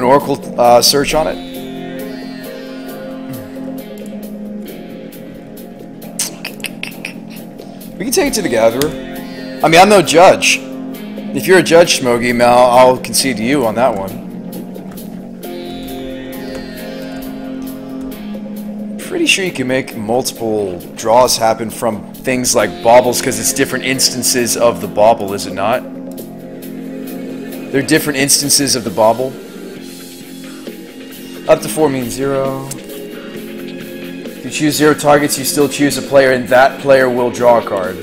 Oracle search on it? We can take it to the Gatherer. I mean, I'm no judge. If you're a judge, Smoggy, I'll concede to you on that one. Pretty sure you can make multiple draws happen from things like baubles because it's different instances of the bauble, is it not? They're different instances of the bauble. Up to 4 means 0. If you choose 0 targets, you still choose a player, and that player will draw a card.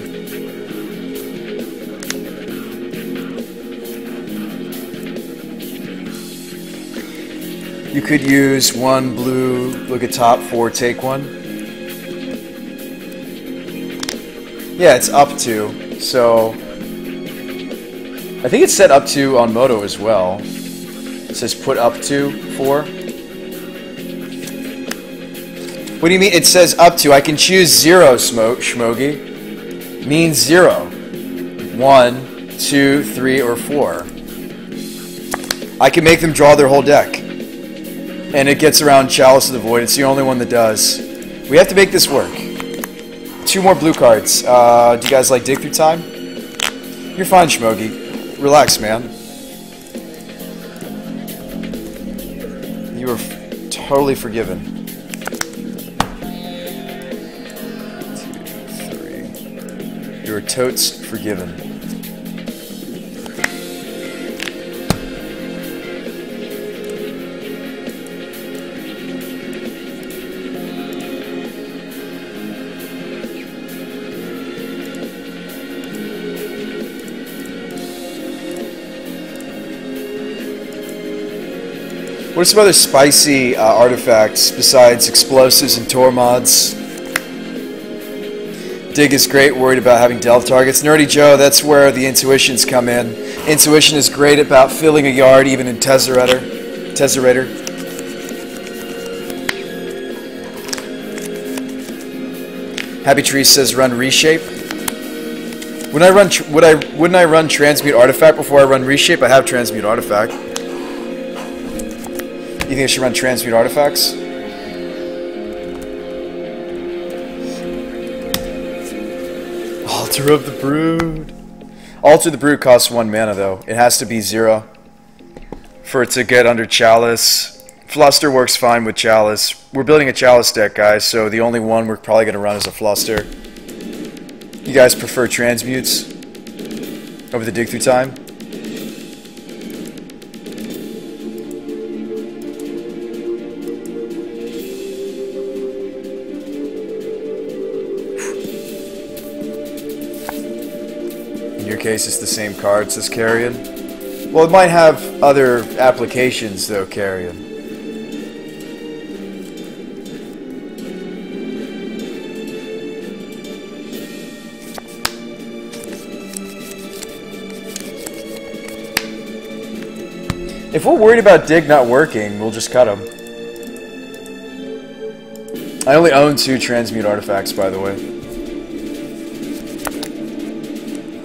You could use 1 blue, look at top 4, take 1. Yeah, it's up to. So, I think it's set up to on Moto as well. It says put up to 4. What do you mean? It says up to. I can choose 0, Schmogi. Means 0. 1, 2, 3, or 4. I can make them draw their whole deck. And it gets around Chalice of the Void. It's the only one that does. We have to make this work. 2 more blue cards. Do you guys like dig through time? You're fine, Schmogi. Relax, man. You are totally forgiven. 2, 3. You are totes forgiven. What are some other spicy artifacts besides explosives and Tor mods? Dig is great, worried about having delve targets. Nerdy Joe, that's where the intuitions come in. Intuition is great about filling a yard, even in Tezzerator. Happy Tree says run reshape. Wouldn't I run transmute artifact before I run reshape? I have transmute artifact. You think I should run transmute artifacts? Altar of the Brood. Altar of the Brood costs 1 mana though. It has to be 0 for it to get under Chalice. Fluster works fine with Chalice. We're building a Chalice deck, guys, so the only one we're probably going to run is a Fluster. You guys prefer transmutes over the dig through time? In your case, it's the same card, says Carrion. Well, it might have other applications, though, Carrion. If we're worried about Dig not working, we'll just cut him. I only own 2 transmute artifacts, by the way.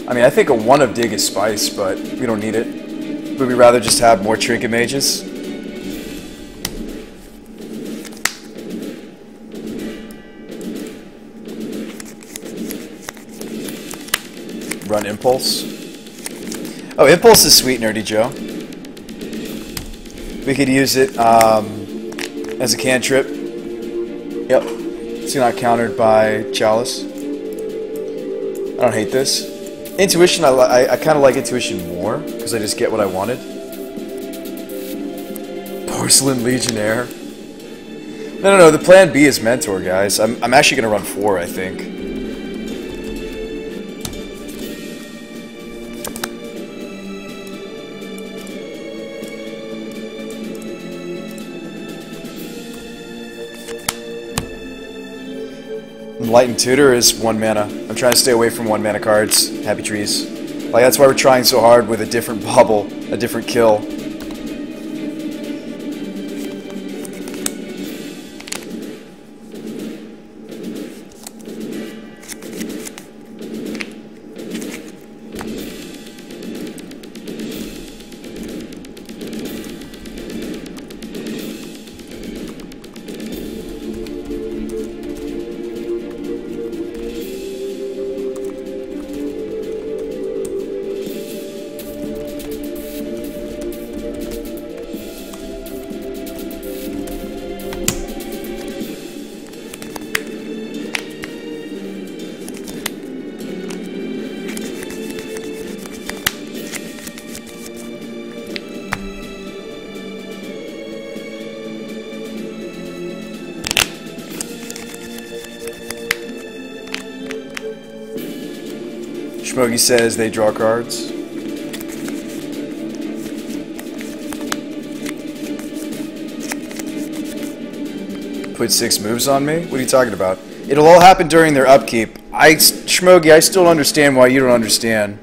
I mean, I think a 1 of Dig is spice, but we don't need it. Would we rather just have more Trinket Mages? Run Impulse. Oh, Impulse is sweet, Nerdy Joe. We could use it as a cantrip. Yep. It's not countered by Chalice. I don't hate this. Intuition, I kind of like Intuition more, because I just get what I wanted. Porcelain Legionnaire. No, the plan B is Mentor, guys. I'm actually going to run 4, I think. Enlightened Tutor is 1 mana. I'm trying to stay away from 1 mana cards. Happy Trees. Like, that's why we're trying so hard with a different bubble, a different kill. Schmoggy says they draw cards. Put 6 moves on me? What are you talking about? It'll all happen during their upkeep. Schmoggy, I still don't understand why you don't understand.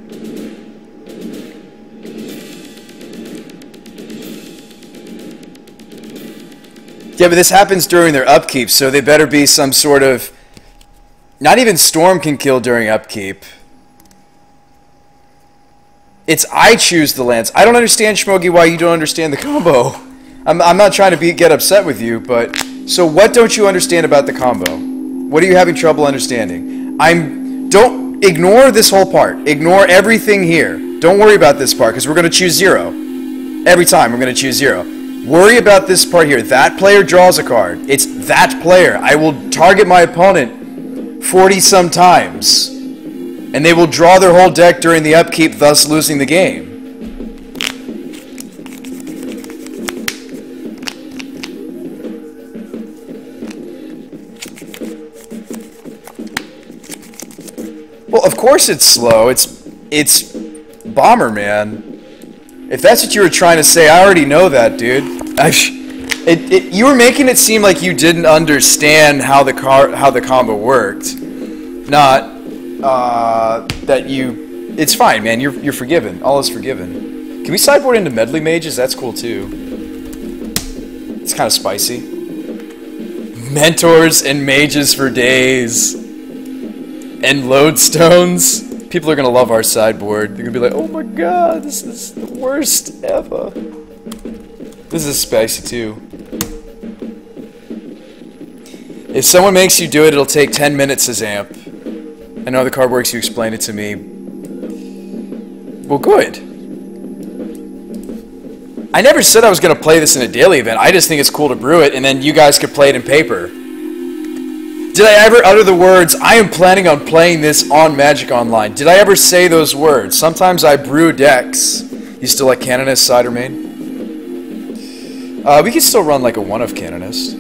Yeah, but this happens during their upkeep, so they better be some sort of... Not even Storm can kill during upkeep. It's I choose the lands. I don't understand, Schmoggy, why you don't understand the combo. I'm not trying to get upset with you, but... So what don't you understand about the combo? What are you having trouble understanding? Don't ignore this whole part. Ignore everything here. Don't worry about this part, because we're going to choose 0. Every time we're going to choose 0. Worry about this part here. That player draws a card. It's that player. I will target my opponent 40-some times, and they will draw their whole deck during the upkeep, thus losing the game. Well, of course it's slow. It's Bomber, man. If that's what you were trying to say, I already know that, dude. You were making it seem like you didn't understand how the combo worked. Not that you... It's fine, man. You're forgiven. All is forgiven. Can we sideboard into Medley Mages? That's cool, too. It's kind of spicy. Mentors and Mages for days. And Lodestones. People are going to love our sideboard. They're going to be like, oh my god, this is the worst ever. This is spicy too. If someone makes you do it, it'll take 10 minutes as amp. I know how the card works, you explained it to me. Well, good. I never said I was going to play this in a daily event. I just think it's cool to brew it, and then you guys could play it in paper. Did I ever utter the words, I am planning on playing this on Magic Online? Did I ever say those words? Sometimes I brew decks. You still like Canonist, Cider Main? We could still run like a 1 of Canonist.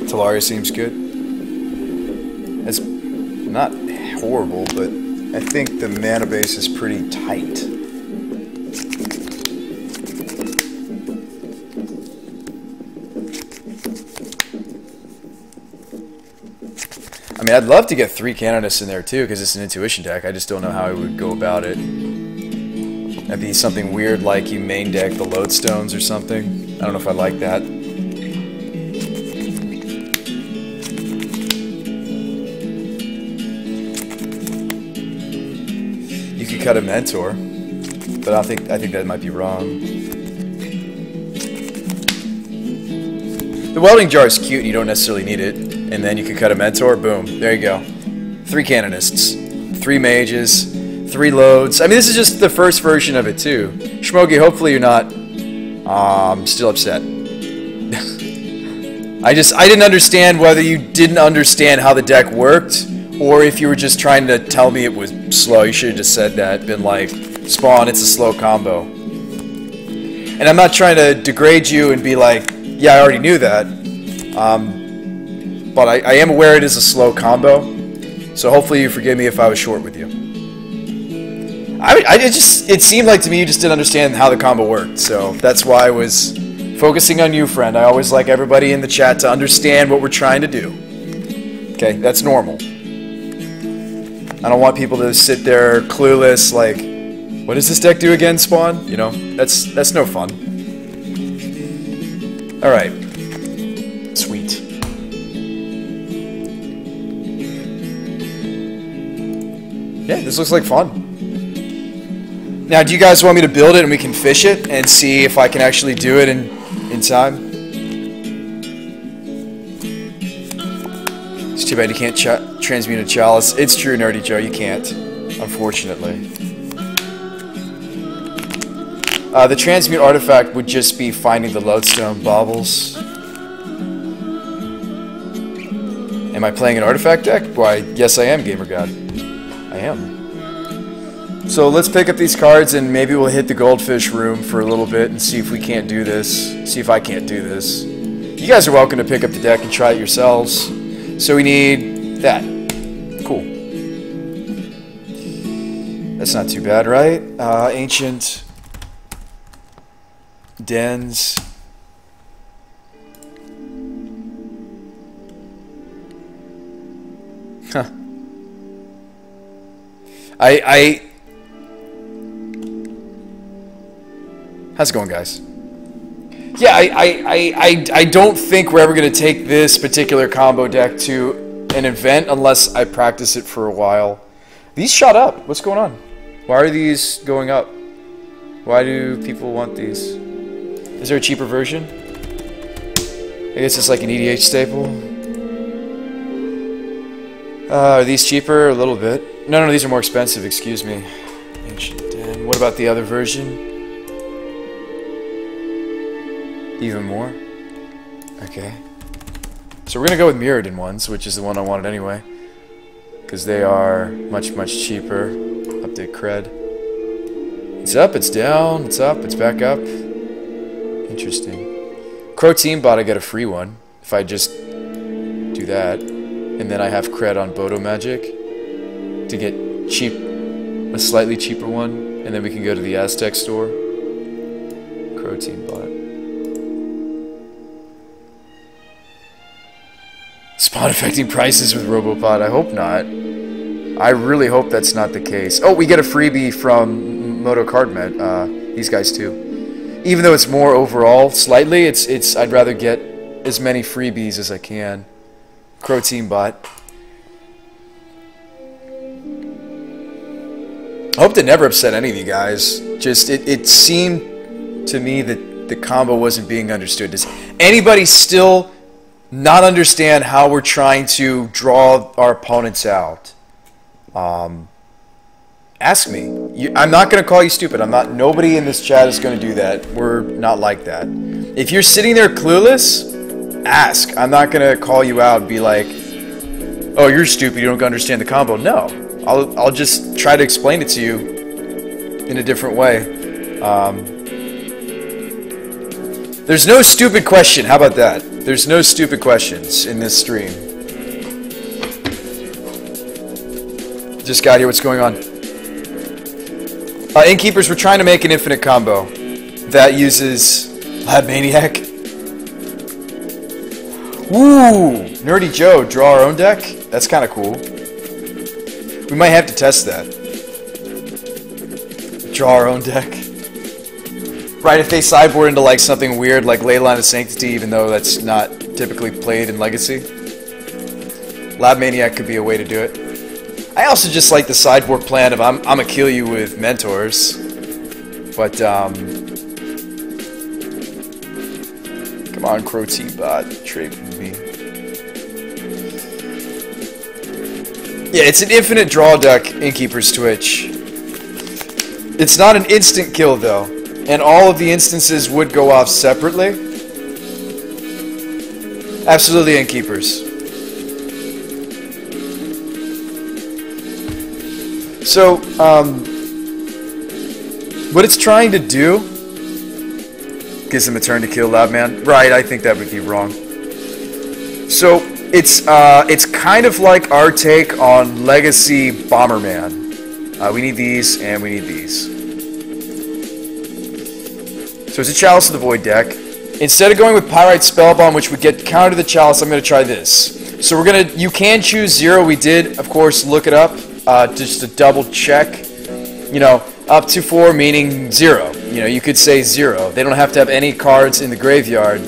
Talaria seems good. It's not horrible, but... I think the mana base is pretty tight. I mean, I'd love to get 3 Canonists in there too, because it's an intuition deck. I just don't know how I would go about it. That'd be something weird like you main deck the Lodestones or something. I don't know if I like that. Cut a Mentor, but I think that might be wrong. The welding jar is cute and you don't necessarily need it, and then you can cut a Mentor, boom, there you go. 3 Canonists, 3 Mages, 3 Loads. I mean, this is just the first version of it too. Schmoggy, hopefully you're not still upset. I didn't understand whether you didn't understand how the deck worked, or if you were just trying to tell me it was slow. You should have just said that. Been like, Spawn, it's a slow combo. And I'm not trying to degrade you and be like, yeah, I already knew that. But I am aware it is a slow combo. So hopefully you forgive me if I was short with you. It seemed like to me you just didn't understand how the combo worked. So that's why I was focusing on you, friend. I always like everybody in the chat to understand what we're trying to do. Okay, that's normal. I don't want people to sit there clueless like, what does this deck do again, Spawn? You know, that's no fun. Alright. Sweet. Yeah, this looks like fun. Now, do you guys want me to build it and we can fish it and see if I can actually do it in time? It's too bad you can't transmute a chalice. It's true, Nerdy Joe, you can't, unfortunately. The transmute artifact would just be finding the Lodestone baubles. Am I playing an artifact deck? Why, yes I am, Gamer God. I am. So let's pick up these cards and maybe we'll hit the goldfish room for a little bit and see if we can't do this. See if I can't do this. You guys are welcome to pick up the deck and try it yourselves. So we need that. Cool. That's not too bad, right? Ancient dens. Huh. How's it going, guys? Yeah, I don't think we're ever going to take this particular combo deck to an event unless I practice it for a while. These shot up. What's going on? Why are these going up? Why do people want these? Is there a cheaper version? I guess it's like an EDH staple. Are these cheaper? A little bit. No, these are more expensive, excuse me. Ancient Den. What about the other version? Even more? Okay. So we're going to go with Mirrodin ones, which is the one I wanted anyway. Because they are much, much cheaper. Update cred. It's up, it's down, it's up, it's back up. Interesting. Crow Team Bot, I get a free one. If I just do that. And then I have cred on Bodo Magic to get a slightly cheaper one. And then we can go to the Aztec store. Crow Team Bot. Spawn affecting prices with Robopod. I hope not. I really hope that's not the case. Oh, we get a freebie from Moto Cardmet. These guys too. Even though it's more overall, slightly, I'd rather get as many freebies as I can. Crow Team Bot. I hope to never upset any of you guys. Just it seemed to me that the combo wasn't being understood. Does anybody still not understand how we're trying to draw our opponents out? Ask me. I'm not going to call you stupid. Nobody in this chat is going to do that. We're not like that. If you're sitting there clueless, ask. I'm not going to call you out and be like, oh, you're stupid, you don't understand the combo. No. I'll just try to explain it to you in a different way. There's no stupid question. How about that? There's no stupid questions in this stream. Just got here. What's going on? Innkeepers, we're trying to make an infinite combo that uses Lab Maniac. Woo! Nerdy Joe, draw our own deck? That's kind of cool. We might have to test that. Draw our own deck. Right, if they sideboard into like something weird like Leyline of Sanctity, even though that's not typically played in Legacy. Lab Maniac could be a way to do it. I also just like the sideboard plan of I'm gonna kill you with Mentors. But come on, Crow Team Bot, trade with me. Yeah, it's an infinite draw deck, Innkeeper's Twitch. It's not an instant kill though. And all of the instances would go off separately. Absolutely, Innkeepers. So, what it's trying to do gives them a turn to kill Labman. Right, I think that would be wrong. So, it's kind of like our take on Legacy Bomberman. We need these, and we need these. So it's a Chalice of the Void deck. Instead of going with Pyrite Spellbomb, which would get counter to the Chalice, I'm going to try this. So you can choose 0. We did, of course, look it up just to double check. You know, up to 4 meaning 0. You know, you could say 0. They don't have to have any cards in the graveyard